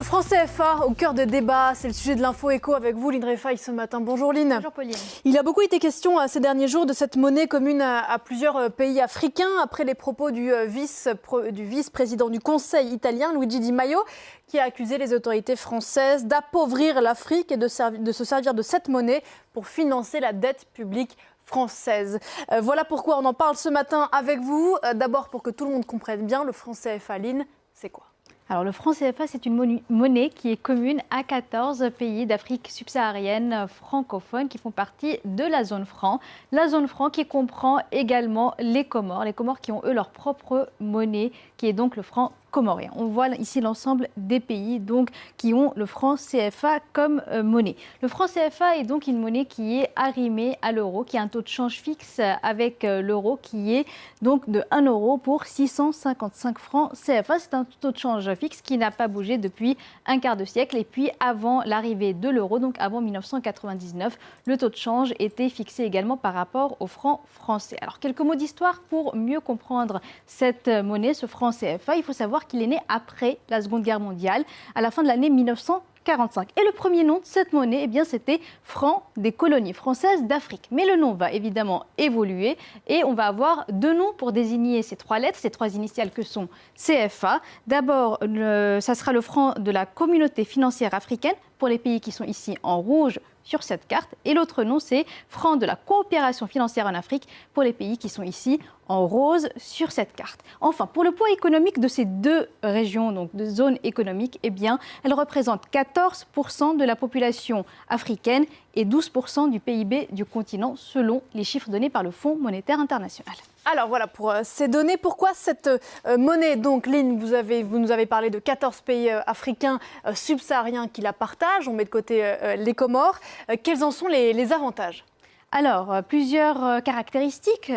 Franc CFA au cœur des débats, c'est le sujet de l'info éco avec vous, Lynn Réfaille, ce matin. Bonjour Lynn. Bonjour Pauline. Il a beaucoup été question ces derniers jours de cette monnaie commune à plusieurs pays africains, après les propos du vice-président du Conseil italien, Luigi Di Maio, qui a accusé les autorités françaises d'appauvrir l'Afrique et de se servir de cette monnaie pour financer la dette publique française. Voilà pourquoi on en parle ce matin avec vous. D'abord pour que tout le monde comprenne bien, le franc CFA, Lynn, c'est quoi ? Alors le franc CFA, c'est une monnaie qui est commune à 14 pays d'Afrique subsaharienne francophones qui font partie de la zone franc. La zone franc qui comprend également les Comores qui ont eux leur propre monnaie, qui est donc le franc comorien. On voit ici l'ensemble des pays donc, qui ont le franc CFA comme monnaie. Le franc CFA est donc une monnaie qui est arrimée à l'euro, qui a un taux de change fixe avec l'euro qui est donc de 1 euro pour 655 francs CFA. C'est un taux de change fixe qui n'a pas bougé depuis un quart de siècle. Et puis avant l'arrivée de l'euro, donc avant 1999, le taux de change était fixé également par rapport au franc français. Alors quelques mots d'histoire pour mieux comprendre cette monnaie, ce franc CFA. Il faut savoir qu'il est né après la Seconde Guerre mondiale, à la fin de l'année 1945. Et le premier nom de cette monnaie, c'était franc des colonies françaises d'Afrique. Mais le nom va évidemment évoluer et on va avoir deux noms pour désigner ces trois lettres, ces trois initiales que sont CFA. D'abord, ça sera le franc de la communauté financière africaine pour les pays qui sont ici en rouge sur cette carte. Et l'autre nom, c'est franc de la coopération financière en Afrique pour les pays qui sont ici en rose sur cette carte. Enfin, pour le poids économique de ces deux régions, donc de zones économiques, elles représentent 14% de la population africaine et 12% du PIB du continent, selon les chiffres donnés par le Fonds monétaire international. Alors voilà, pour ces données, pourquoi cette monnaie, donc Lynn, vous nous avez parlé de 14 pays africains subsahariens qui la partagent, on met de côté les Comores. Quels en sont les avantages ? Alors, plusieurs caractéristiques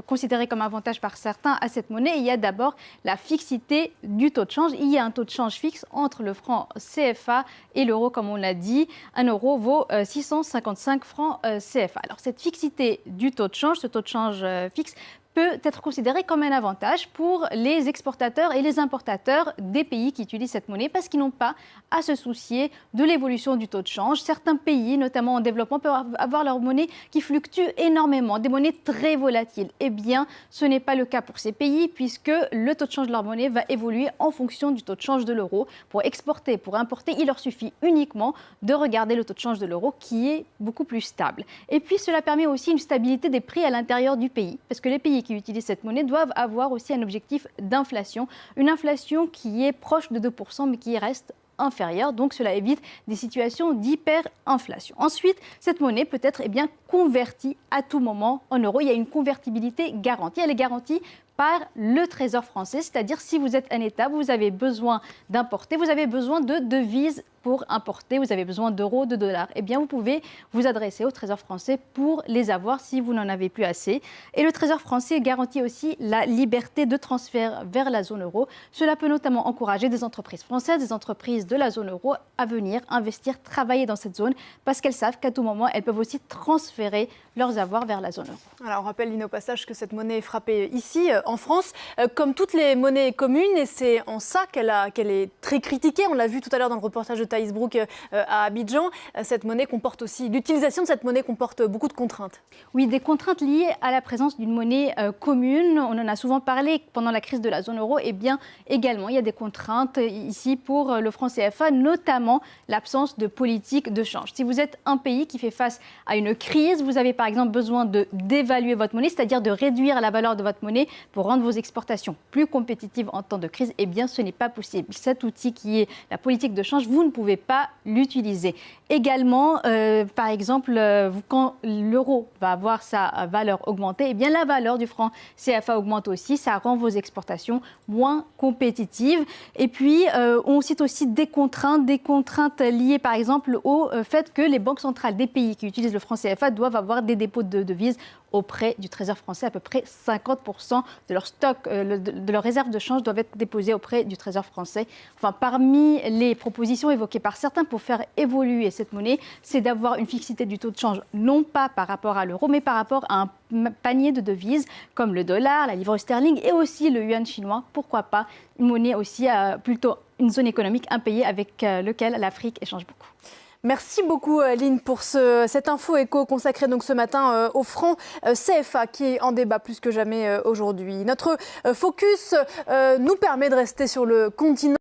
considérées comme avantages par certains à cette monnaie. Il y a d'abord la fixité du taux de change. Il y a un taux de change fixe entre le franc CFA et l'euro, comme on l'a dit. 1 euro vaut 655 francs CFA. Alors, cette fixité du taux de change, ce taux de change fixe, peut être considéré comme un avantage pour les exportateurs et les importateurs des pays qui utilisent cette monnaie parce qu'ils n'ont pas à se soucier de l'évolution du taux de change. Certains pays, notamment en développement, peuvent avoir leur monnaie qui fluctue énormément, des monnaies très volatiles. Eh bien, ce n'est pas le cas pour ces pays puisque le taux de change de leur monnaie va évoluer en fonction du taux de change de l'euro. Pour exporter, pour importer, il leur suffit uniquement de regarder le taux de change de l'euro qui est beaucoup plus stable. Et puis, cela permet aussi une stabilité des prix à l'intérieur du pays parce que les pays qui utilisent cette monnaie doivent avoir aussi un objectif d'inflation, une inflation qui est proche de 2% mais qui reste inférieure, donc cela évite des situations d'hyperinflation. Ensuite, cette monnaie peut être convertie à tout moment en euros. Il y a une convertibilité garantie. Elle est garantie par le Trésor français, c'est-à-dire si vous êtes un État, vous avez besoin d'importer, vous avez besoin de devises pour importer, vous avez besoin d'euros, de dollars, vous pouvez vous adresser au Trésor français pour les avoir si vous n'en avez plus assez. Et le Trésor français garantit aussi la liberté de transfert vers la zone euro. Cela peut notamment encourager des entreprises françaises, des entreprises de la zone euro à venir investir, travailler dans cette zone parce qu'elles savent qu'à tout moment, elles peuvent aussi transférer leurs avoirs vers la zone euro. Alors on rappelle, Lynn, au passage que cette monnaie est frappée ici, en France, comme toutes les monnaies communes, et c'est en ça qu'elle est très critiquée. On l'a vu tout à l'heure dans le reportage de Thaïs Brook à Abidjan. L'utilisation de cette monnaie comporte beaucoup de contraintes. Oui, des contraintes liées à la présence d'une monnaie commune. On en a souvent parlé pendant la crise de la zone euro. Également, il y a des contraintes ici pour le franc CFA, notamment l'absence de politique de change. Si vous êtes un pays qui fait face à une crise, vous avez par exemple besoin de dévaluer votre monnaie, c'est-à-dire de réduire la valeur de votre monnaie pour rendre vos exportations plus compétitives en temps de crise, ce n'est pas possible. Cet outil qui est la politique de change, vous ne pouvez pas l'utiliser. Également, par exemple, quand l'euro va avoir sa valeur augmentée, la valeur du franc CFA augmente aussi. Ça rend vos exportations moins compétitives. Et puis, on cite aussi des contraintes liées, par exemple, au fait que les banques centrales des pays qui utilisent le franc CFA doivent avoir des dépôts de devises auprès du Trésor français, à peu près 50% de leur stock, de leurs réserves de change doivent être déposées auprès du Trésor français. Enfin, parmi les propositions évoquées par certains pour faire évoluer cette monnaie, c'est d'avoir une fixité du taux de change, non pas par rapport à l'euro, mais par rapport à un panier de devises comme le dollar, la livre sterling et aussi le yuan chinois. Pourquoi pas une monnaie aussi, plutôt une zone économique, un pays avec lequel l'Afrique échange beaucoup. Merci beaucoup Lynn pour cette info éco consacrée donc ce matin au franc CFA qui est en débat plus que jamais aujourd'hui. Notre focus nous permet de rester sur le continent.